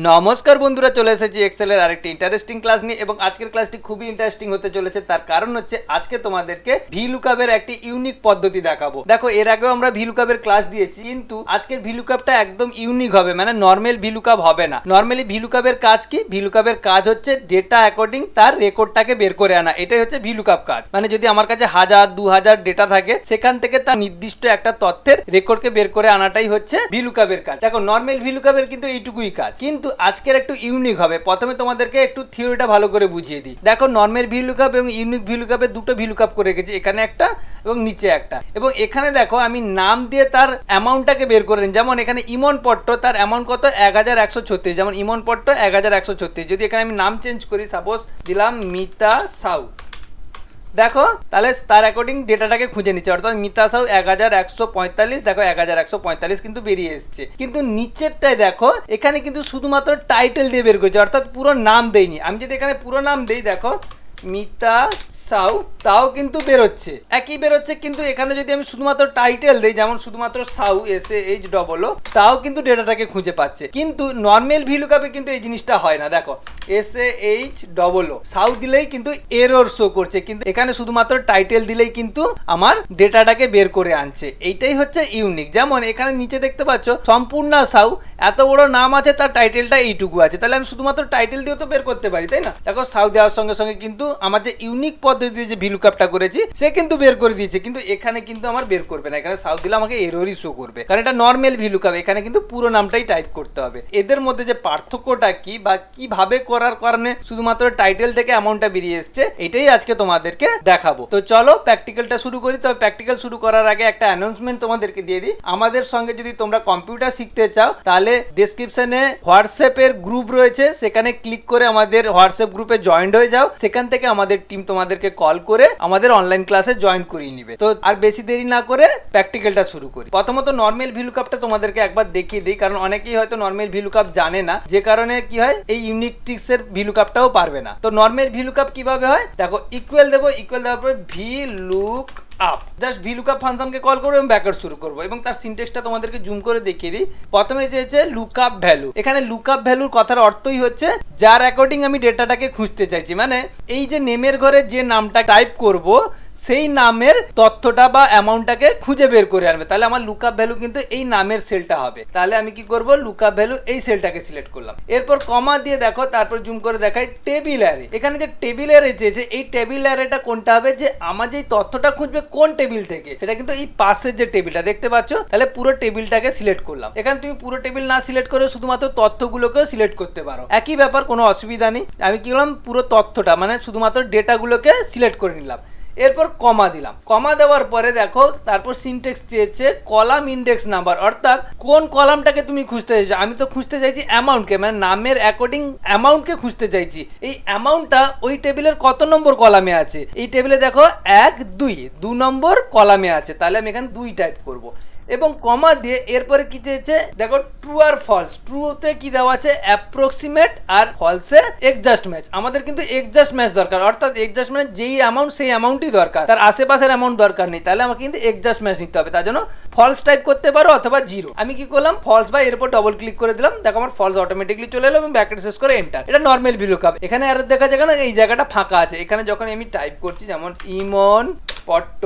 নমস্কার বন্ধুরা, চলে এসেছি এক্সেলের আরেকটি ইন্টারেস্টিং ক্লাস নিয়ে এবং আজকের ক্লাসটি খুবই ইন্টারেস্টিং হতে চলেছে। তার কারণ হচ্ছে আজকে তোমাদেরকে ভিলুকাপের একটি ইউনিক পদ্ধতি দেখাবো। দেখো, এর আগেও আমরা ভিলুকাপের ক্লাস দিয়েছি, কিন্তু আজকের ভিলুকাপটা একদম ইউনিক হবে, মানে নর্মাল ভিলুকাপ হবে না। নর্মালি ভিলুকাপের কাজ কি? ভিলুকাপের কাজ হচ্ছে ডেটা অ্যাকর্ডিং তার রেকর্ডটাকে বের করে আনা, এটাই হচ্ছে ভিলুকাপ কাজ। মানে যদি আমার কাছে 1000-2000 ডেটা থাকে, সেখান থেকে তার নির্দিষ্ট একটা তথ্যের রেকর্ডকে বের করে আনাটাই হচ্ছে ভিলুকাপের কাজ। দেখো, নর্মাল ভিলুকাপের কিন্তু এইটুকুই কাজ, কিন্তু আজকের একটু ইউনিক হবে। প্রথমে তোমাদেরকে একটু থিওরিটা ভালো করে বুঝিয়ে দিই। দেখো, নর্মাল ভিলুকাপ এবং ইউনিক ভিলুকাপে দুটো ভিলুকাপ করে রেখেছি, এখানে একটা এবং নিচে একটা। এবং এখানে দেখো, আমি নাম দিয়ে তার অ্যামাউন্টটাকে বের করে নিই। যেমন এখানে ইমন পট্ট, তার অ্যামাউন্ট কত? 1136। যেমন ইমন পট্ট 1136। যদি এখানে আমি নাম চেঞ্জ করি, সাপোজ দিলাম মিতা সাউ, দেখো তাহলে তার অ্যাকর্ডিং ডেটাটাকে খুঁজে নিচ্ছে, অর্থাৎ মিতা সাউ 1145। দেখো 1145 কিন্তু বেরিয়ে এসছে, কিন্তু নিচেরটায় দেখো এখানে কিন্তু শুধুমাত্র টাইটেল দিয়ে বের করেছে, অর্থাৎ পুরো নাম দেয়নি। আমি যদি এখানে পুরো নাম দেই, দেখো মিতা সাউ, তাও কিন্তু বেরোচ্ছে, একই বেরোচ্ছে। কিন্তু এখানে যদি আমি শুধুমাত্র টাইটেল দেই, যেমন শুধুমাত্র সাউ SAH, তাও কিন্তু ডেটাটাকে খুঁজে পাচ্ছে। কিন্তু নর্মাল ভিলুকাপে কিন্তু এই জিনিসটা হয় না। দেখো SAH, সাউ দিলেই কিন্তু এরর শো করছে, কিন্তু এখানে শুধুমাত্র টাইটেল দিলেই কিন্তু আমার ডেটাটাকে বের করে আনছে। এইটাই হচ্ছে ইউনিক। যেমন এখানে নিচে দেখতে পাচ্ছ সম্পূর্ণ সাউ, এত বড় নাম আছে, তার টাইটেলটা এইটুকু আছে, তাহলে আমি শুধুমাত্র টাইটেল দিয়েও তো বের করতে পারি, তাই না? দেখো, সাউ দেওয়ার সঙ্গে সঙ্গে কিন্তু আমার যে ইউনিক পদ্ধতিতে যে ভিলুকাপটা করেছি সে কিন্তু বের করে দিয়েছে, কিন্তু এখানে কিন্তু আমার বের করবে না। এখানে সাউ দিলে আমাকে এররই শো করবে, কারণ এটা নর্মাল ভিলুকাপ, এখানে কিন্তু পুরো নামটাই টাইপ করতে হবে। এদের মধ্যে যে পার্থক্যটা কি বা কিভাবে করার কারণে শুধুমাত্র টাইটেল থেকে অ্যামাউন্টটা বেরিয়ে এসছে, এটাই আজকে তোমাদেরকে দেখাবো। তো চলো প্র্যাকটিক্যালটা শুরু করি। তবে প্র্যাকটিক্যাল শুরু করার আগে একটা অ্যানাউন্সমেন্ট তোমাদেরকে দিয়ে দিই। আমাদের সঙ্গে যদি তোমরা কম্পিউটার শিখতে চাও, তাহলে ডেসক্রিপশনে হোয়াটসঅ্যাপের গ্রুপ রয়েছে, সেখানে ক্লিক করে আমাদের হোয়াটসঅ্যাপ গ্রুপে জয়েন্ট হয়ে যাও। সেখান থেকে আমাদের টিম তোমাদেরকে কল করে আমাদের অনলাইন ক্লাসে জয়েন করিয়ে নিবে। তো আর বেশি দেরি না করে প্র্যাকটিক্যালটা শুরু করি। প্রথমত নর্মাল ভিলুকাপটা তোমাদেরকে একবার দেখিয়ে দিই, কারণ অনেকেই হয়তো নর্মাল ভিলুকাপ জানে না, যে কারণে কি হয় এই ইউনিক ট্রিক্সের ভিলুকাপটাও পারবে না। তো নর্মাল ভিলুকাপ কিভাবে হয় দেখো, ইকুয়াল দেবো, ইকুয়াল দেওয়ার পরে ভিলুক আপ, জাস্ট ভিলুকাপ ফাংশনকে কল করবো এবং ব্যাকওয়ার্ড শুরু করবো। এবং তার সিনট্যাক্সটা তোমাদেরকে জুম করে দেখিয়ে দিই। প্রথমে যে লুকআপ ভ্যালু, এখানে লুকআপ ভ্যালুর কথার অর্থই হচ্ছে যার অ্যাকর্ডিং আমি ডেটাটাকে খুঁজতে চাইছি। মানে এই যে নেমের ঘরে যে নামটা টাইপ করব, সেই নামের তথ্যটা বা অ্যামাউন্টটাকে খুঁজে বের করে আনবে। তাহলে আমার লুকআপ ভ্যালু কিন্তু এই নামের সেলটা হবে। তাহলে আমি কি করব, লুকআপ ভ্যালু এই সেলটাকে সিলেক্ট করলাম, এরপর কমা দিয়ে দেখো, তারপর জুম করে দেখাই টেবিল অ্যারে। এখানে যে টেবিল অ্যারে চেয়েছে, এই টেবিল অ্যারেটা কোনটা হবে, যে আমার যে তথ্যটা খুঁজবে কোন টেবিল থেকে, সেটা কিন্তু এই পাশের যে টেবিলটা দেখতে পাচ্ছ। তাহলে পুরো টেবিলটাকে সিলেক্ট করলাম। এখানে তুমি পুরো টেবিল না সিলেক্ট করে শুধুমাত্র তথ্যগুলোকেও সিলেক্ট করতে পারো, একই ব্যাপার, কোনো অসুবিধা নেই। আমি কি করলাম, পুরো তথ্যটা মানে শুধুমাত্র ডেটাগুলোকে সিলেক্ট করে নিলাম, এরপর কমা দিলাম। কমা দেওয়ার পরে দেখো, তারপর সিনট্যাক্স চেয়েছে কলাম ইন্ডেক্স নাম্বার, অর্থাৎ কোন কলামটাকে তুমি খুঁজতে চাইছো। আমি তো খুঁজতে চাইছি অ্যামাউন্টকে, মানে নামের অ্যাকর্ডিং অ্যামাউন্টকে খুঁজতে চাইছি। এই অ্যামাউন্টটা ওই টেবিলের কত নম্বর কলামে আছে, এই টেবিলে দেখো 1, 2 নম্বর কলামে আছে, তাহলে আমি এখানে 2 টাইপ করব এবং কমা দিয়ে এরপরে কি চেয়েছে দেখো, ট্রু আর ফলস। ট্রুতে কি দেওয়া আছে, অ্যাপ্রক্সিমেট, আর ফলসে এক্সাক্ট ম্যাচ। আমাদের কিন্তু এক্সাক্ট ম্যাচ দরকার, অর্থাৎ এক্সাক্ট মানে যেই অ্যামাউন্ট সেই অ্যামাউন্টই দরকার, তার আশেপাশের অ্যামাউন্ট দরকার নেই। তাহলে আমাকে কিন্তু এক্সাক্ট ম্যাচ নিতে হবে, তার জন্য ফলস টাইপ করতে পারো অথবা 0। আমি কি করলাম, ফলস বা এর উপর ডবল ক্লিক করে দিলাম, দেখো আমার ফলস অটোমেটিকলি চলে এলো এবং ব্র্যাকেট শেষ করে এন্টার। এটা নর্মাল ভিলুকাপ। এখানে আর দেখা যায় না, এই জায়গাটা ফাঁকা আছে। এখানে যখন আমি টাইপ করছি, যেমন ইমন পট্ট,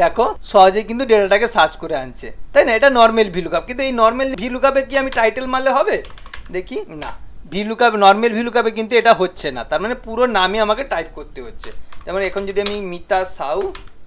দেখো সহজেই কিন্তু ডেটাটাকে সার্চ করে আনছে, তাই না? এটা নর্মাল ভিলুকাপ। কিন্তু এই নর্মাল ভিলুকাপে কি আমি টাইটেল মারলে হবে? দেখি না, ভিলুকাপ নর্মাল ভিলুকাপে কিন্তু এটা হচ্ছে না, তার মানে পুরো নামই আমাকে টাইপ করতে হচ্ছে। যেমন এখন যদি আমি মিতা সাউ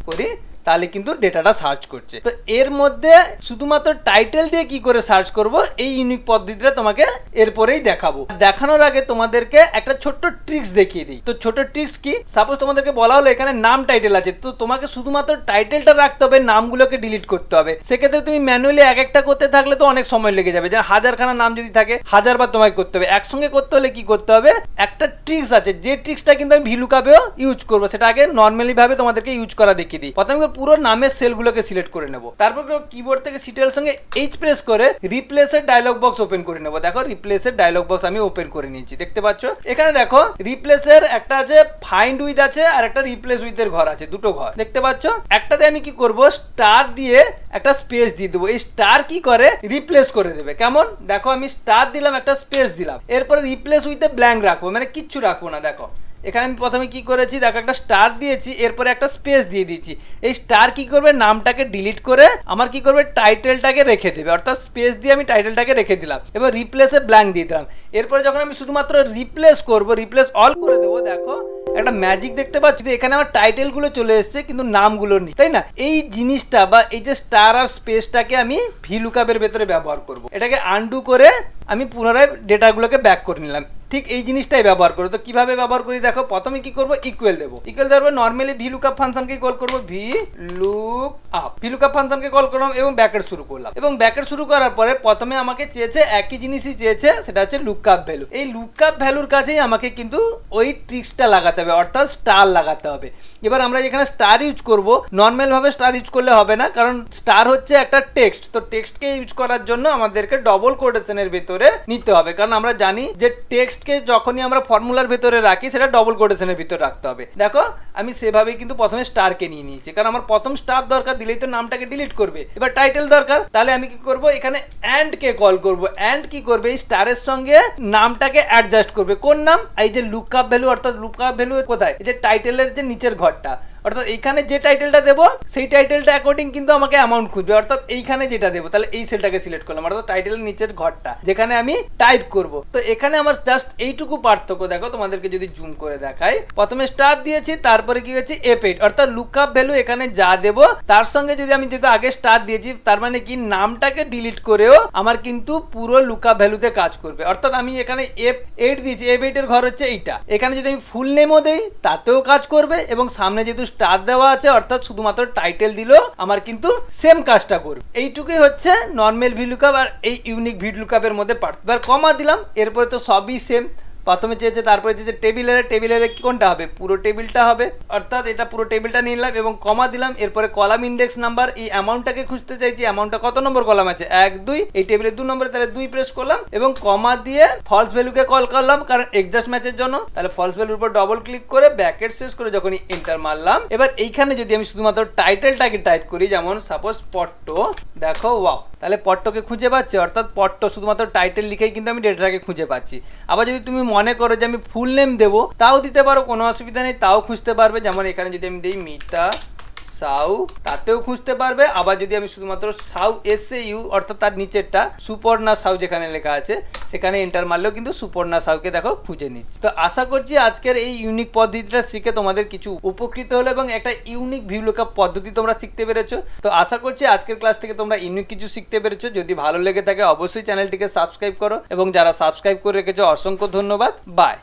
করি, তাহলে কিন্তু ডেটাটা সার্চ করছে। তো এর মধ্যে শুধুমাত্র টাইটেল দিয়ে কি করে সার্চ করব, এই ইউনিক পদ্ধতিটা তোমাকে এরপরেই দেখাবো। দেখানোর আগে তোমাদেরকে একটা ছোট্ট ট্রিক্স দেখিয়ে দিই। তো ছোট ট্রিক্স কি, সাপোজ তোমাদেরকে বলা হলো এখানে নাম টাইটেল আছে, তো তোমাকে শুধুমাত্র টাইটেলটা রাখতে হবে, নামগুলোকে ডিলিট করতে হবে। সেক্ষেত্রে তুমি ম্যানুয়ালি এক একটা করতে থাকলে তো অনেক সময় লেগে যাবে। যেন 1000খানা নাম যদি থাকে, 1000 বার তোমাকে করতে হবে। একসঙ্গে করতে হলে কি করতে হবে, একটা ট্রিক্স আছে, যে ট্রিক্সটা কিন্তু আমি ভিলুকাপেও ইউজ করবো, সেটা আগে নর্মালি ভাবে তোমাদেরকে ইউজ করা দেখিয়ে দিই। প্রথমে পুরো নামের সেলগুলোকে সিলেক্ট করে নেব। তারপর কিবোর্ড থেকে সিটের সঙ্গে এইচ প্রেস করে রিপ্লেসের ডায়লগ বক্স ওপেন করে নেব। দেখো রিপ্লেসের ডায়লগ বক্স আমি ওপেন করে নিয়েছি, দেখতে পাচ্ছ। এখানে দেখো রিপ্লেসের একটা আছে ফাইন্ড উইথ আছে আর একটা রিপ্লেস উইথ এর ঘর আছে, দুটো ঘর দেখতে পাচ্ছ। একটাতে আমি কি করব, স্টার দিয়ে একটা স্পেস দিয়ে দেবো। এই স্টার কি করে, রিপ্লেস করে দেবে। কেমন, দেখো আমি স্টার দিলাম, একটা স্পেস দিলাম, এরপরে রিপ্লেস উইথ এ ব্ল্যাঙ্ক রাখবো, মানে কিচ্ছু রাখবো না। দেখো এখানে আমি প্রথমে কি করেছি, দেখো একটা স্টার দিয়েছি, এরপরে একটা স্পেস দিয়ে দিয়েছি। এই স্টার কি করবে, নামটাকে ডিলিট করে আমার কি করবে, টাইটেলটাকে রেখে দেবে। অর্থাৎ স্পেস দিয়ে আমি টাইটেলটাকে রেখে দিলাম, এবার রিপ্লেসে ব্ল্যাঙ্ক দিয়ে দিলাম। এরপরে যখন আমি শুধুমাত্র রিপ্লেস করব, রিপ্লেস অল করে দেবো, দেখো একটা ম্যাজিক দেখতে পাচ্ছি। এখানে আমার টাইটেলগুলো চলে এসছে কিন্তু নামগুলো নেই, তাই না? এই জিনিসটা বা এই যে স্টার আর স্পেসটাকে আমি ভিলুকাপের ভেতরে ব্যবহার করব। এটাকে আনডু করে আমি পুনরায় ডেটাগুলোকে ব্যাক করে নিলাম। ঠিক এই জিনিসটাই ব্যবহার করবো। তো কিভাবে ব্যবহার করি দেখো, প্রথমে কি করবো, ইকুয়াল দেবো। ইকুয়াল দেওয়ার পর নর্মালি ভিলুকআপ ফাংশনকে কল করবো, ভিলুকআপ ফাংশনকে কল করলাম এবং ব্যাকেট শুরু করলাম। এবং ব্যাকেট শুরু করার পরে প্রথমে আমাকে চেয়েছে একই জিনিসই চেয়েছে, সেটা হচ্ছে লুকআপ ভ্যালু। এই লুকআপ ভ্যালুর কাছেই আমাকে কিন্তু ওই ট্রিক্সটা লাগাতে হবে, অর্থাৎ স্টার লাগাতে হবে। এবার আমরা যেখানে স্টার ইউজ করব, নর্মাল ভাবে স্টার ইউজ করলে হবে না, কারণ স্টার হচ্ছে একটা টেক্সট। তো টেক্সটকে ইউজ করার জন্য আমাদেরকে ডবল কোটেশনের ভেতরে নিতে হবে, কারণ আমরা জানি যে টেক্সটকে যখনই আমরা ফর্মুলার ভেতরে রাখি সেটা ডবল কোটেশনের ভিতরে রাখতে হবে। দেখো আমি সেভাবেই কিন্তু প্রথমে স্টারকে নিয়ে নিয়েছি, কারণ আমার প্রথম স্টার দরকার, দিলেই তো নামটাকে ডিলিট করবে। এবার টাইটেল দরকার, তাহলে আমি কি করব, এখানে এন্ড কে কল করব। এন্ড কি করবে, এই স্টারের সঙ্গে নামটাকে অ্যাডজাস্ট করবে। কোন নাম, এই যে লুকআপ ভ্যালু। অর্থাৎ লুকআপ ভ্যালু কোথায়, এই যে টাইটেলের যে নিচের ঘরটা, অর্থাৎ এইখানে যে টাইটেলটা দেবো সেই টাইটেলটা অ্যাকর্ডিং কিন্তু আমাকে অ্যামাউন্ট খুঁজবে। অর্থাৎ এইখানে যেটা দেবো, তাহলে এই সেলটাকে সিলেক্ট করলাম, অর্থাৎ টাইটেলের নিচের ঘরটা যেখানে আমি টাইপ করব। তো এখানে আমার জাস্ট এইটুকু পার্থক্য। দেখো তোমাদেরকে যদি জুম করে দেখাই, প্রথমে স্টার দিয়েছি, তারপরে কি হচ্ছে F8, অর্থাৎ লুকআপ ভ্যালু এখানে যা দেবো তার সঙ্গে যদি আমি যেহেতু আগে স্টার দিয়েছি, তার মানে কি নামটাকে ডিলিট করেও আমার কিন্তু পুরো লুকআপ ভ্যালুতে কাজ করবে। অর্থাৎ আমি এখানে F8 দিয়েছি, F8 এর ঘর হচ্ছে এইটা। এখানে যদি আমি ফুল নেমও দেই তাতেও কাজ করবে, এবং সামনে যেহেতু স্টার দেওয়া আছে অর্থাৎ শুধুমাত্র টাইটেল দিলেও আমার কিন্তু সেম কাজটা করবে। এইটুকুই হচ্ছে নর্মাল ভিলুকআপ আর এই ইউনিক ভিলুকআপের মধ্যে পার্থক্য। এবার কমা দিলাম, এরপরে তো সবই সেম। প্রথমে চেয়েছে, তারপরে চেয়েছে টেবিলের কি কোনটা হবে, পুরো টেবিলটা হবে, অর্থাৎ এটা পুরো টেবিলটা নিয়ে নিলাম এবং কমা দিলাম। এরপরে কলাম ইন্ডেক্স নাম্বার, এই অ্যামাউন্টটাকে খুঁজতে চাইছি, অ্যামাউন্টটা কত নম্বর কলাম আছে, 1 2, এই টেবিলের 2 নম্বরে, তাহলে 2 প্রেস করলাম এবং কমা দিয়ে ফলস ভ্যালুকে কল করলাম, কারণ এক্সাস্ট ম্যাচের জন্য। তাহলে ফলস ভ্যালুর উপর ডবল ক্লিক করে ব্র্যাকেট শেষ করে যখনই এন্টার মারলাম, এবার এইখানে যদি আমি শুধুমাত্র টাইটেলটাকে টাইপ করি, যেমন সাপোজ পট্ট, দেখো ওয়াও, তাহলে পট্টকে খুঁজে পাচ্ছি। অর্থাৎ পট্ট শুধুমাত্র টাইটেল লিখেই কিন্তু আমি ডেটাটাকে খুঁজে পাচ্ছি। আবার যদি তুমি মনে করো যে আমি ফুল নেম দেবো, তাও দিতে পারো, কোনো অসুবিধা নেই, তাও খুঁজতে পারবে। যেমন এখানে যদি আমি দিই মিতা সাউ, তাতেও খুঁজতে পারবে। আবার যদি আমি শুধুমাত্র সাউ SAU, অর্থাৎ তার নিচেরটা সুপর্ণা সাউ যেখানে লেখা আছে সেখানে এন্টার মারলেও কিন্তু সুপর্ণা সাউকে দেখো খুঁজে নিচ্ছে। তো আশা করছি আজকের এই ইউনিক পদ্ধতিটা শিখে তোমাদের কিছু উপকৃত হলো এবং একটা ইউনিক ভিলুকআপ পদ্ধতি তোমরা শিখতে পেরেছো। তো আশা করছি আজকের ক্লাস থেকে তোমরা ইউনিক কিছু শিখতে পেরেছো। যদি ভালো লেগে থাকে অবশ্যই চ্যানেলটিকে সাবস্ক্রাইব করো, এবং যারা সাবস্ক্রাইব করে রেখেছো অসংখ্য ধন্যবাদ। বাই।